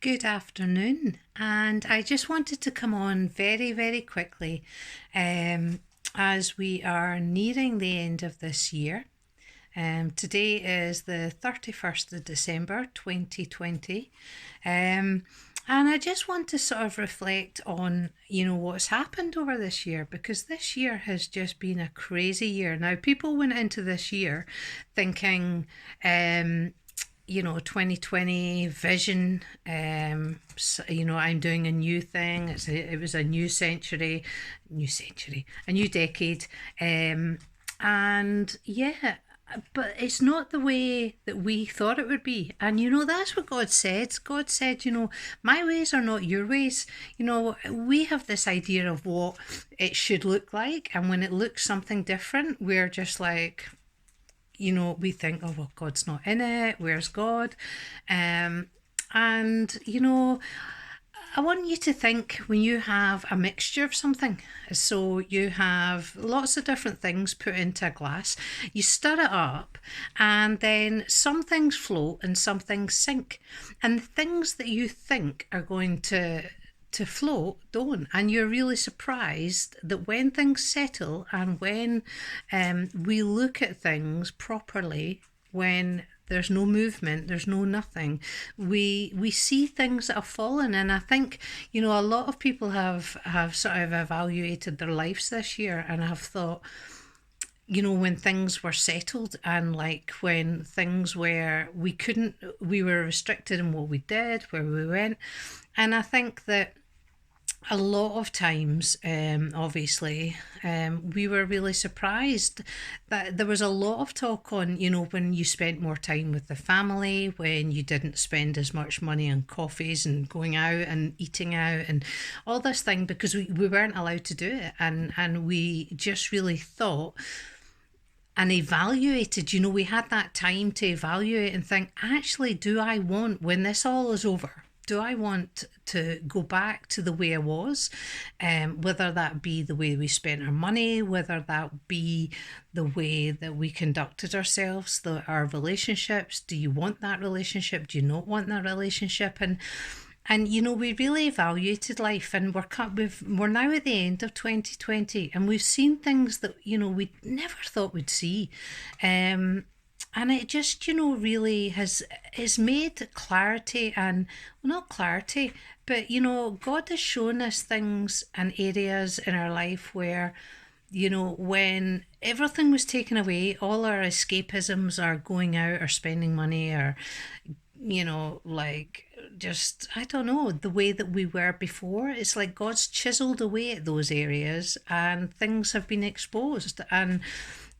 Good afternoon, and I just wanted to come on very, very quickly as we are nearing the end of this year. Today is the 31st of December 2020. And I just want to sort of reflect on, what's happened over this year, because this year has just been a crazy year. Now, people went into this year thinking, 2020 vision. I'm doing a new thing. It was a a new decade. And yeah, but it's not the way that we thought it would be. And that's what God said. God said, my ways are not your ways. We have this idea of what it should look like. And when it looks something different, we're just like, we think, oh, well, God's not in it. Where's God? And, I want you to think when you have a mixture of something. So you have lots of different things put into a glass. You stir it up, and then some things float and some things sink. And the things that you think are going to float don't, and you're really surprised that when things settle and when we look at things properly, when there's no movement, there's no nothing, we see things that have fallen. And I think a lot of people have sort of evaluated their lives this year and have thought, when things were settled, and like when things were, we were restricted in what we did, where we went. And I think that a lot of times, obviously, we were really surprised that there was a lot of talk on, when you spent more time with the family, when you didn't spend as much money on coffees and going out and eating out and all this thing, because we weren't allowed to do it. And we just really thought and evaluated, we had that time to evaluate and think, actually, do I want, when this all is over, do I want to go back to the way I was? Whether that be the way we spent our money, whether that be the way that we conducted ourselves, our relationships. Do you want that relationship? Do you not want that relationship? And we really evaluated life, and we're now at the end of 2020, and we've seen things that we never thought we'd see. And it just, really has made clarity, and well, not clarity, but, God has shown us things and areas in our life where, when everything was taken away, all our escapisms are going out or spending money or, like just, I don't know, the way that we were before. It's like God's chiseled away at those areas and things have been exposed. And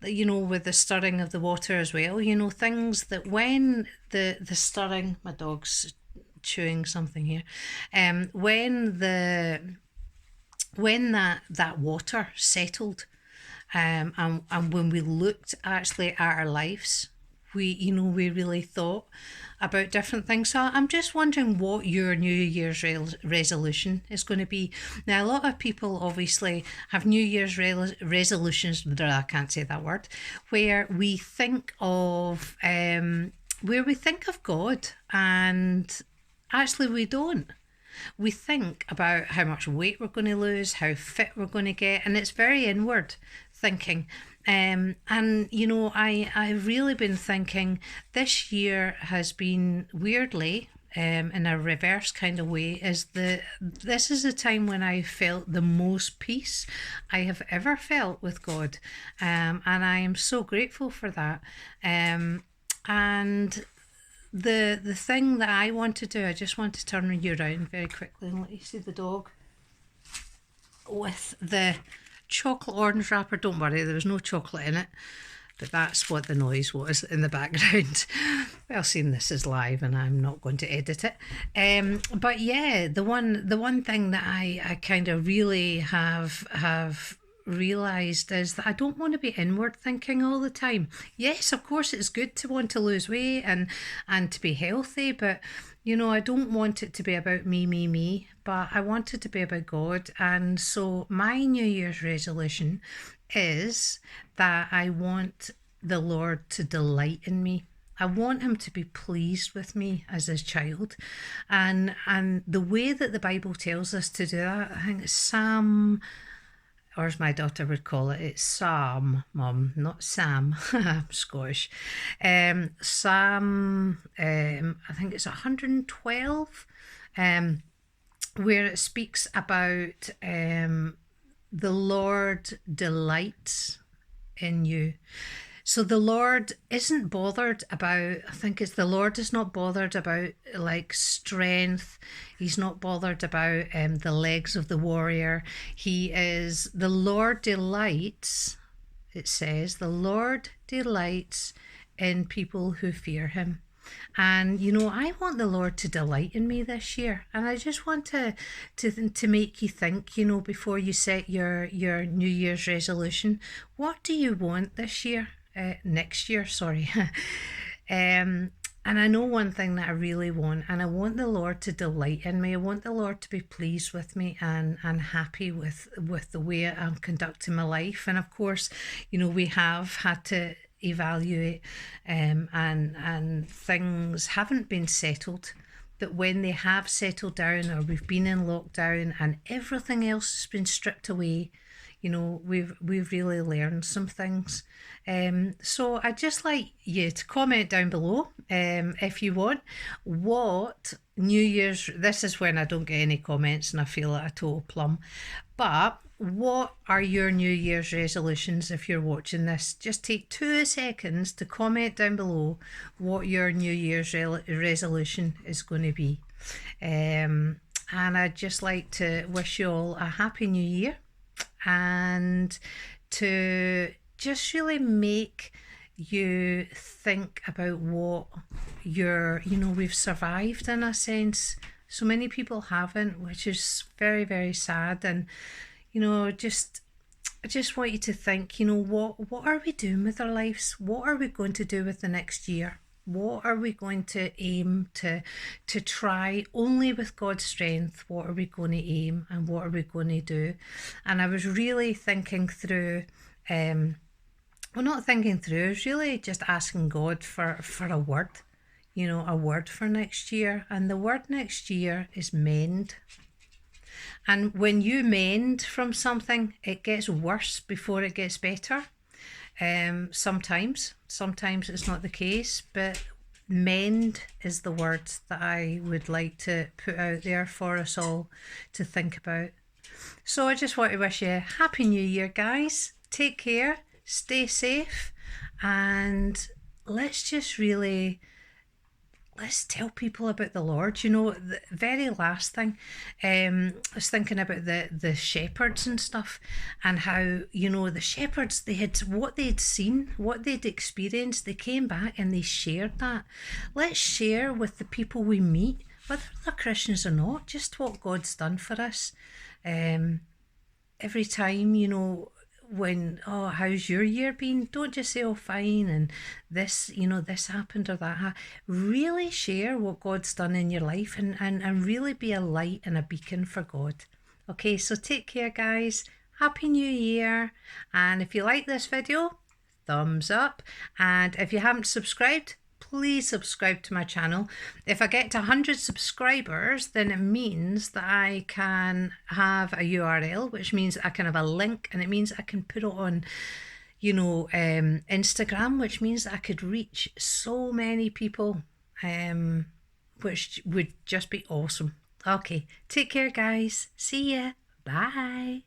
with the stirring of the water as well, things that when the stirring, my dog's chewing something here, when that water settled, and when we looked actually at our lives, we really thought about different things. So I'm just wondering what your New Year's resolution is going to be. Now, a lot of people obviously have New Year's resolutions, I can't say that word, where we think of God, and actually we don't. We think about how much weight we're going to lose, how fit we're going to get, and it's very inward thinking. I've really been thinking this year has been weirdly, in a reverse kind of way, this is a time when I felt the most peace I have ever felt with God, and I am so grateful for that. And the thing that I want to do, I just want to turn you around very quickly and let you see the dog with the chocolate orange wrapper. Don't worry, there was no chocolate in it, but that's what the noise was in the background. Well, seeing this is live and I'm not going to edit it. But yeah, the one thing that I kind of really have realised is that I don't want to be inward thinking all the time. Yes, of course it's good to want to lose weight and to be healthy, but I don't want it to be about me, but I want it to be about God. And so my New Year's resolution is that I want the Lord to delight in me. I want him to be pleased with me as his child. And the way that the Bible tells us to do that, I think it's Psalm, or as my daughter would call it, it's Psalm, Mum, not Sam. I'm Scottish. Psalm, I think it's 112, where it speaks about the Lord delights in you. So the Lord isn't bothered about, I think it's the Lord is not bothered about like strength. He's not bothered about the legs of the warrior. The Lord delights, it says, the Lord delights in people who fear him. And I want the Lord to delight in me this year, and I just want to make you think, before you set your New Year's resolution, what do you want this year? Next year, sorry. And I know one thing that I really want, and I want the Lord to delight in me. I want the Lord to be pleased with me and happy with the way I'm conducting my life. And of course, we have had to evaluate, and things haven't been settled. But when they have settled down, or we've been in lockdown and everything else has been stripped away, we've really learned some things. So I'd just like you to comment down below, if you want, what New Year's, this is when I don't get any comments and I feel like a total plum, but what are your New Year's resolutions? If you're watching this, just take 2 seconds to comment down below what your New Year's resolution is going to be. And I'd just like to wish you all a happy new year, and to just really make you think about what we've survived in a sense. So many people haven't, which is very, very sad. And I just want you to think, what are we doing with our lives? What are we going to do with the next year? What are we going to aim to try? Only with God's strength, what are we going to aim, and what are we going to do? And I was really thinking through, not thinking through, I was really just asking God for a word, a word for next year. And the word next year is mend. And when you mend from something, it gets worse before it gets better. Sometimes it's not the case, but mend is the word that I would like to put out there for us all to think about. So I just want to wish you a happy new year, guys. Take care, stay safe, and let's tell people about the Lord. The very last thing, I was thinking about the shepherds and stuff, and how, the shepherds, they had what they'd seen, what they'd experienced, they came back and they shared that. Let's share with the people we meet, whether they're Christians or not, just what God's done for us. Every time, when, how's your year been? Don't just say, fine, and this, this happened or that happened. Really share what God's done in your life, and really be a light and a beacon for God. Okay, so take care, guys. Happy New Year. And if you like this video, thumbs up. And if you haven't subscribed, please subscribe to my channel. If I get to 100 subscribers, then it means that I can have a URL, which means I can have a link, and it means I can put it on, Instagram, which means I could reach so many people, which would just be awesome. Okay, take care, guys. See ya. Bye.